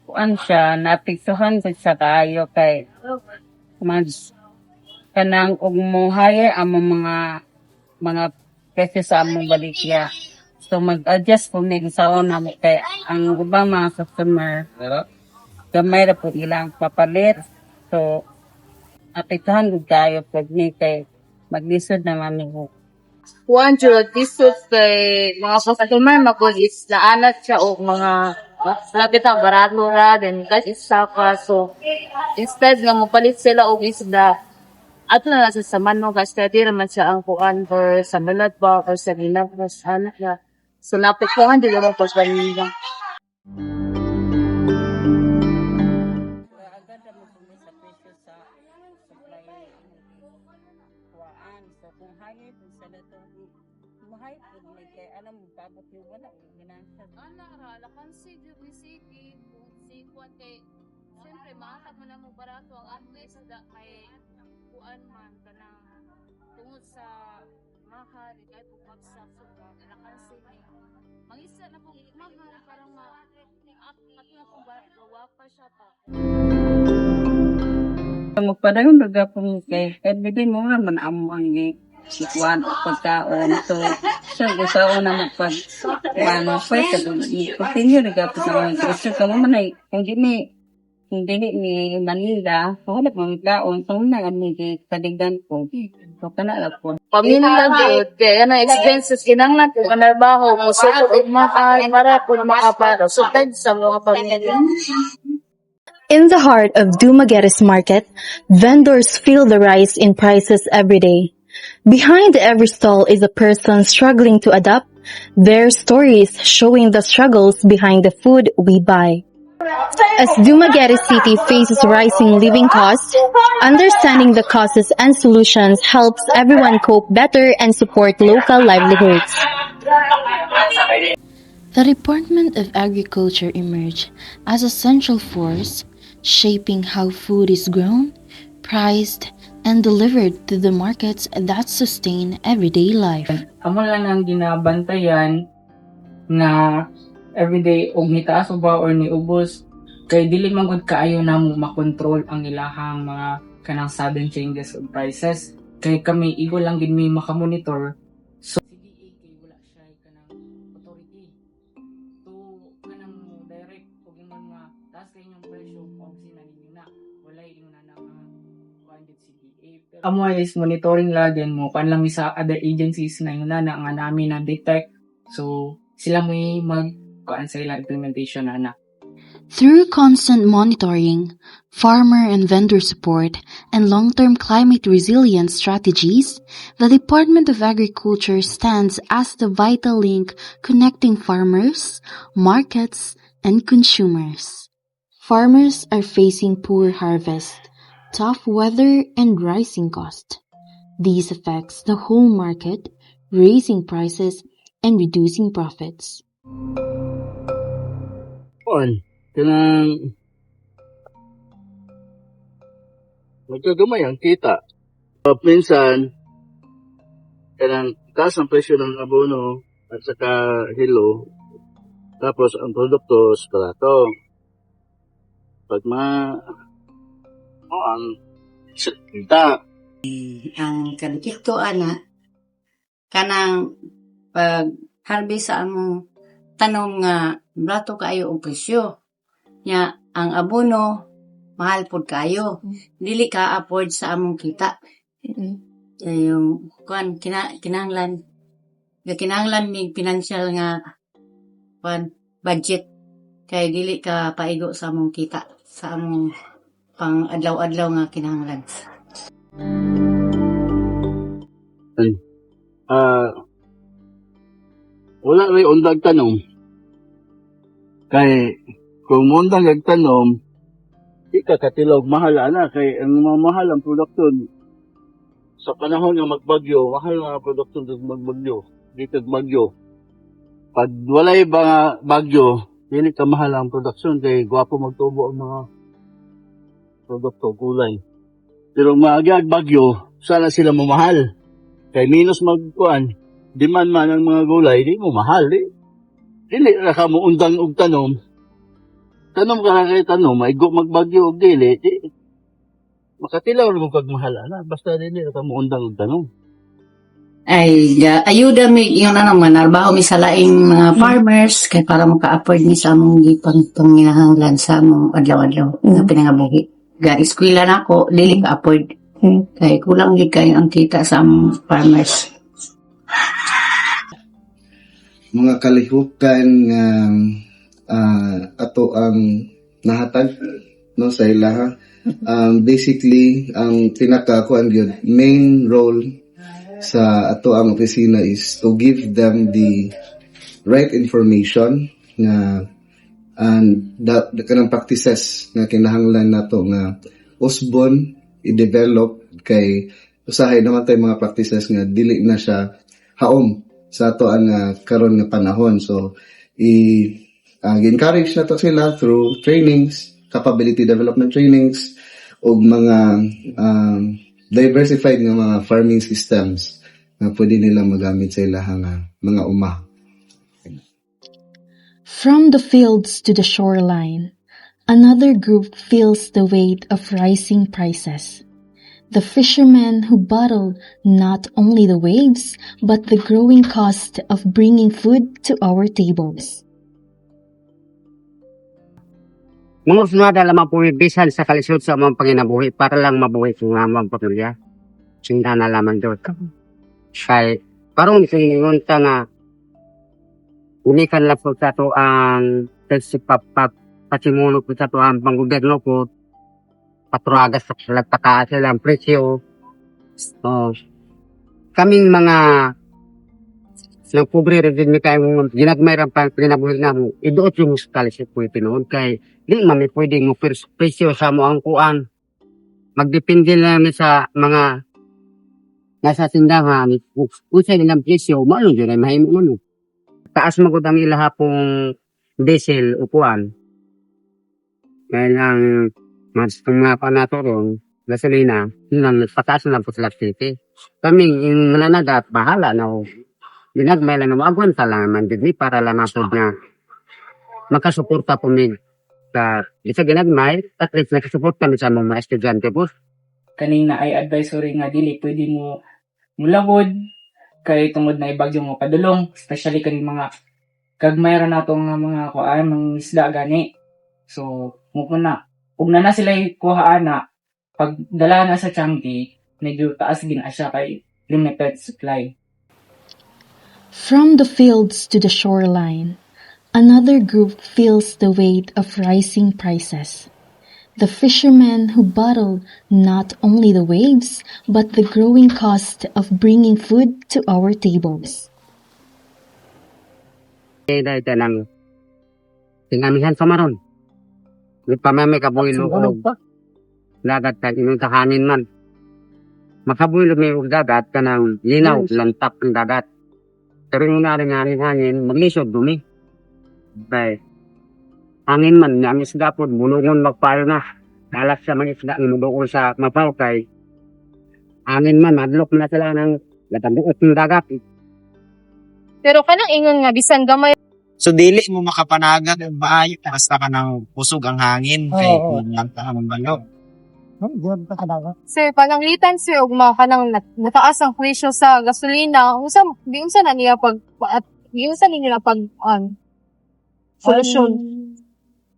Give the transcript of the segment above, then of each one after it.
Kuan siya, napiktuhan ko sa kayo kay mas kanang og mo hire amo mga presyo sa among balikya. So mag-adjust po ning sa una mo kay ang ubang mga customer gamay ra po ilang papalit. So napiktuhan gud kayo pag ni kay maglisod na mami ko. Kuan jud disod kay mga customer magugis na anak siya og mga lapit ang barato ra then kasi isa ka so instead nga mopalit sila og isda ato na lang sa manok kasi di naman siya ang kuan or sa malad ba or sa ginagos anak na so napikuhan di naman po sa nila. Agad na mo sa presyo sa supply kuan. So kung higher kung sa dato mahay pud may kay alam mo babot yung wala ginasa. Ana ra lakan si Jubisiki kung si kuan kay siyempre maatag man mo barato ang atlet isda kay kuan man kanang tungod sa mahal kay pagpagsak so lakan si mangisa na pong mahal parang matuna pong bawa siya pa. Magpadayon daga po kay everyday mo nga man amo ang ikuan pagkaon. So gusto na magpag ano pwede continue daga po sa mga presyo kamo man ay hindi ni Manila wala mo magkaon so na ani kadigdan ko. So kana ra po. Pamilya gud kay ana expenses kinahanglan ko kanarbaho mo sugod og mahal para pud makapara sugod sa mga pamilya. In the heart of Dumaguetes Market, vendors feel the rise in prices every day. Behind every stall is a person struggling to adapt, their stories showing the struggles behind the food we buy. As Dumaguetes City faces rising living costs, understanding the causes and solutions helps everyone cope better and support local livelihoods. The Department of Agriculture emerged as a central force, shaping how food is grown, priced, and delivered to the markets that sustain everyday life. Amo lang ang ginabantayan na everyday og nitaas ba or niubos kay dili man gud kaayo namo makontrol ang ilahang mga kanang sudden changes of prices kay kami igo lang gid mi makamonitor. So CDA kay wala siya kanang authority to kanang direct og ingon nga taas kay inyong presyo og sinaninyo na wala ingon na mga bandit CDA. Amo is monitoring lagin mo kan lang sa other agencies na yun na nga namin na detect so sila may mag-kuan sa ilang implementation na. Through constant monitoring, farmer and vendor support, and long-term climate resilience strategies, the Department of Agriculture stands as the vital link connecting farmers, markets, and consumers. Farmers are facing poor harvest, tough weather, and rising cost. These affects the whole market, raising prices and reducing profits. Kanang magkagamay ang kita. Minsan, kanang taas ang presyo ng abono at saka hilo, tapos ang produkto barato. Pag ang kita. Ang kantikto ana kanang pag harvest ang tanom nga brato kayo og presyo nya ang abono mahal pud kayo dili ka afford sa among kita yung kuan kinahanglan mig financial nga kuan budget kay dili ka paigo sa among kita sa among pang adlaw-adlaw nga kinahanglan. Wala rin undag tanom. Kay kung mundag nagtanom, Katilog, mahal na. Kay ang mga mahal ang production. Sa panahon ng magbagyo, mahal ang production ng magbagyo. Dito bagyo. Pag walay ba bagyo, dili ka mahal ang production kay gwapo magtubo ang mga produkto, gulay. Pero maagyag bagyo, sana sila mamahal. Kay minus magkuan, demand man ang mga gulay, di mo mahal. Dili ra ka mo undang og tanom. Tanom ka kay tanom, maigo magbagyo og dili, makatilaw mo kag mahal na. Basta dili ra ka mo undang og tanom. Ay, ayuda mi yung manarbaho mi sa laing mga farmers kay para maka-afford mi sa among gipang panginahanglan sa among adlaw-adlaw nga pinangabuhi. Ga eskwela na ako, dili ka afford. Kay kulang gid kayo ang kita sa among farmers. Mga kalihukan nga ato ang nahatag no sa ilaha. Basically ang pinaka-kuan gyud main role sa ato ang opisina is to give them the right information nga and the kanang practices nga kinahanglan nato nga usbon i-develop kay usahay naman tay mga practices nga dili na siya haom sa ato ang karon nga panahon. So encourage nato sila through trainings, capability development trainings og mga diversified nga mga farming systems na pwede nilang magamit sa ilahang mga uma. From the fields to the shoreline, another group feels the weight of rising prices. The fishermen who battle not only the waves, but the growing cost of bringing food to our tables. Mga sunada lamang pumibisan sa kalisod sa mga panginabuhi para lang mabuhi sa mga pamilya. Sinda na lamang doon. Kaya parang isinunta nga unikan lang po sa ito ang pasimulo po sa ito ang panggoberno po paturagas sa pagpataas sila ang presyo. Kaming mga ng pobre rin mi kayo ginagmayran pa pinabuhi na mo idoot yung scholarship po ipinoon kay di man may pwedeng mo presyo sa mo ang kuan magdepende lang sa mga nasa tindahan usay nilang presyo maano yun ay mahimo mo taas magud ang ilaha pong diesel o kuan kaya lang mas mga panatoron gasolina yun pataas na po sa city kaming yung nananagat bahala na ginagmay lang naman agwan talaman din para lang po na makasuporta po min sa isa ginagmay at least nakasuporta min sa mga estudyante po. Kanina ay advisory nga dili pwede mo mulagod kay tungod na ibagyo mo padulong, especially kani mga kagmay ra nato nga mga kuan mga isda gani. So mo na ug na sila kuha ana pag dala na sa Changi medyo taas gin siya kay limited supply. From the fields to the shoreline, another group feels the weight of rising prices. The fishermen who battle not only the waves, but the growing cost of bringing food to our tables. Dahil tanang tinamihan sa maron. May pamamay kabuhilo ko dagat ka inong tahanin man. Makabuhilo may dagat ka ng linaw, lantap ng dagat. Pero yung naring hangin, maglisod dumi. Bay, hangin man, ang isda po, bulungon magpayo na. Dalas sa mga isda, inubukol sa mapaw kay hangin man, madlok na sila ng latandukot ng dagat. Pero kanang ingon nga bisan gamay. So dili mo makapanagat ang maayo basta ka nang pusog ang hangin kay lang ta ang balo. Sir, pananglitan sir og mga kanang nataas ang presyo sa gasolina, unsa na niya solusyon.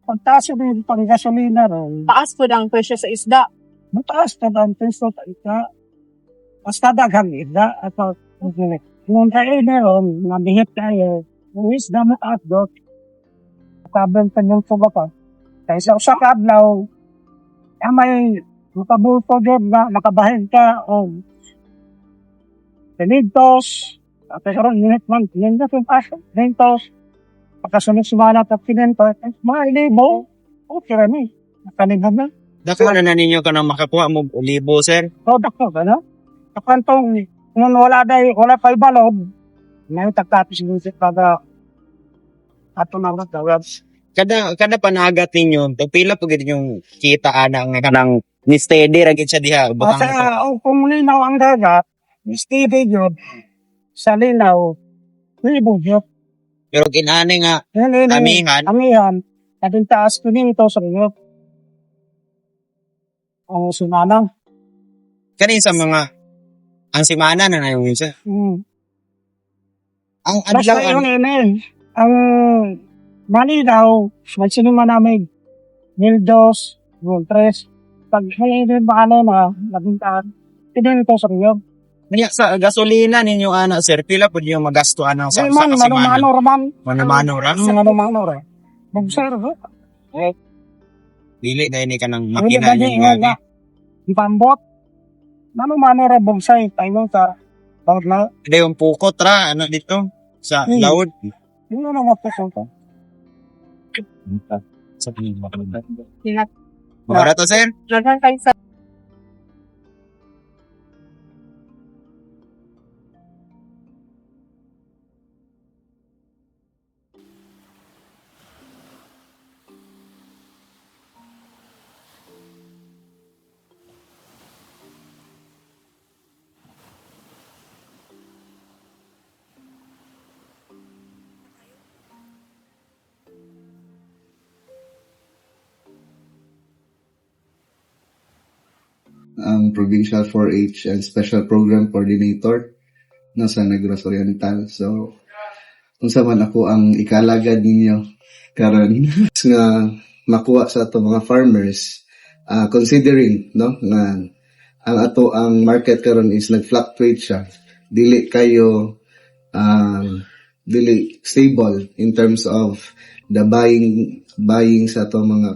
Pagtaas yung pang-gasolina ron, Taas po ang presyo sa isda. mataas na ang presyo sa isda. Basta daghang isda. At kung kayo meron, nabihit kayo, yung isda mataas doon. Kabenta ng tuba pa. Kaysa sa kablaw, may makabulpo doon na nakabahin ka o pinintos. At karoon, minute man, pinintos yung paso. Pinintos. Pagkasunod sumala at pinintos, mga ilibo, okay rin eh. Nakalighan na. Dako na ninyo ka nang makakuha mo olibo, sir. product ko, ano? Kapantong, kung wala pa ibalog, may tagtapos yung music para ato na rin gawin. Kada panagat ninyo, pila po gid yung kita ana nga kanang ni steady ra gid siya diha butang Kasi ito. kung linaw ang dagat, steady yun, sa linaw, libo yun. Pero kinani nga amihan, Amihan, natin taas ko dito sa inyo. Ang sunanang. kanin sa mga ang simana na yung isa. Ang Basta adlaw yung ang malinaw, magsinuma namin, Nildos, Voltres, pag may ano na, naging taas, pinito sa inyo. niya sa gasolina ninyo ana sir, pila po yung magasto ana sa Man, kasimana. manumano raman. Manumano ra. Manumano ra. Magsar ho. Dili na ini kanang Hindi makina ba di ninyo nga, pambot. Manumano ra bonsai, tayo sa bawat na, Hindi yung pukot ra ano dito sa Hmm. laod. yun na naman po ko. Sa tingin mo Tinat- Mara to sir. Lagan kayo sa Ang Provincial 4-H and Special Program Coordinator no, sa Negros Oriental. So, kung man ako ang ikalagad ninyo karon nga makuha sa ato mga farmers, considering no nga ang ato ang market karon is nag-fluctuate siya, dili kayo dili stable in terms of the buying sa ato mga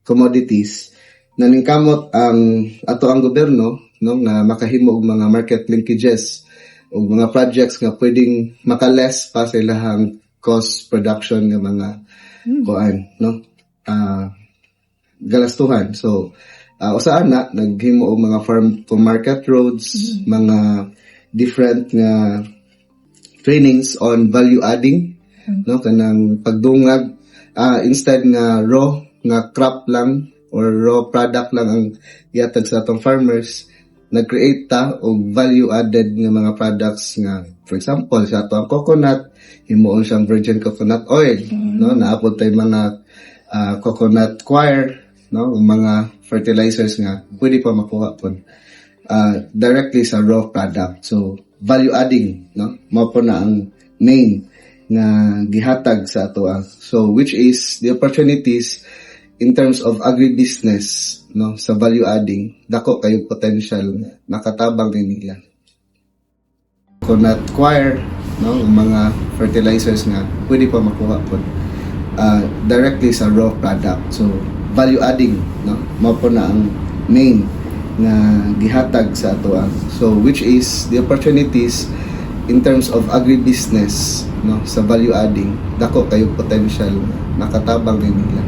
commodities. Naningkamot ang ato ang gobyerno no nga makahimo og mga market linkages og mga projects nga pwedeng makaless pa sa ilahang cost production nga mga kuan no galastuhan. So usaan na naghimo og mga farm to market roads, mga different nga trainings on value adding no kanang pagdungag instead nga raw nga crop lang or raw product lang ang ihatag sa atong farmers, nag-create ta og value added nga mga products nga for example sa atong coconut, himuon siyang virgin coconut oil no naapod tay mga coconut coir no mga fertilizers nga pwede pa makuha pon directly sa raw product. So value adding no mao po na ang main nga gihatag sa ato so which is the opportunities in terms of agribusiness no sa value adding dako kayo potential makatabang din nila. Coconut coir no mga fertilizers nga pwede pa makuha po directly sa raw product. So value adding no mao po na ang main nga gihatag sa ato so which is the opportunities in terms of agribusiness no sa value adding dako kayo potential makatabang din nila.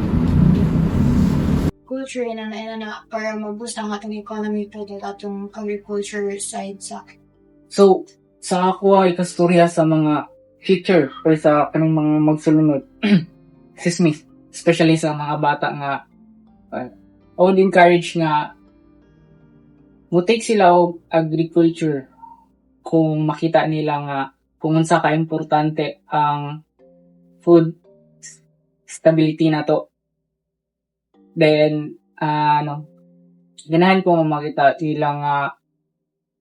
Culture na para maboost ang ating economy to the atong agriculture side sa So, sa ako ay kasturya sa mga future or sa kanang mga magsulunod. Sismi, especially sa mga bata nga I would encourage nga mo-take sila og agriculture kung makita nila nga kung unsa ka importante ang food stability na to. Then, ganahan ko makita ilang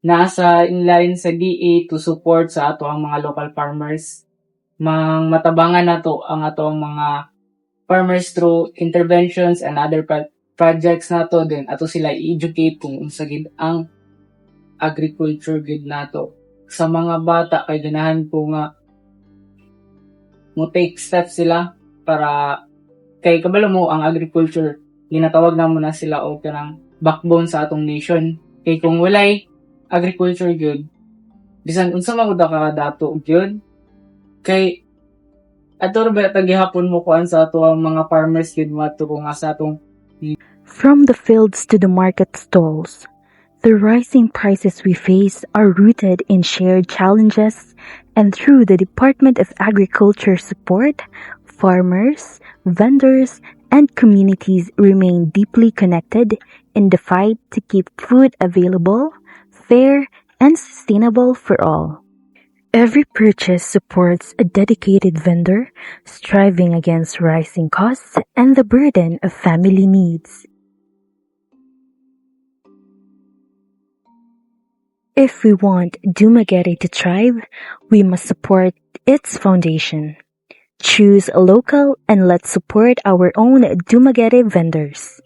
nasa inline sa DA to support sa ato ang mga local farmers. Matabangan na to ang ato ang mga farmers through interventions and other projects na to. Then, ato sila i-educate kung unsa gid ang agriculture gid na to. Sa mga bata, kay ganahan ko nga mo take steps sila para kay kabalo mo ang agriculture ginatawag na mo na sila o kanang backbone sa atong nation. Kay kung walay agriculture gyud bisan unsa man uda ka dato gyud kay ato ba tagihapon mo kuan sa ato ang mga farmers gyud maturo nga sa atong From the fields to the market stalls, the rising prices we face are rooted in shared challenges, and through the Department of Agriculture support, farmers, vendors, and communities remain deeply connected in the fight to keep food available, fair, and sustainable for all. Every purchase supports a dedicated vendor striving against rising costs and the burden of family needs. If we want Dumaguete to thrive, we must support its foundation. Choose local and let's support our own Dumaguete vendors.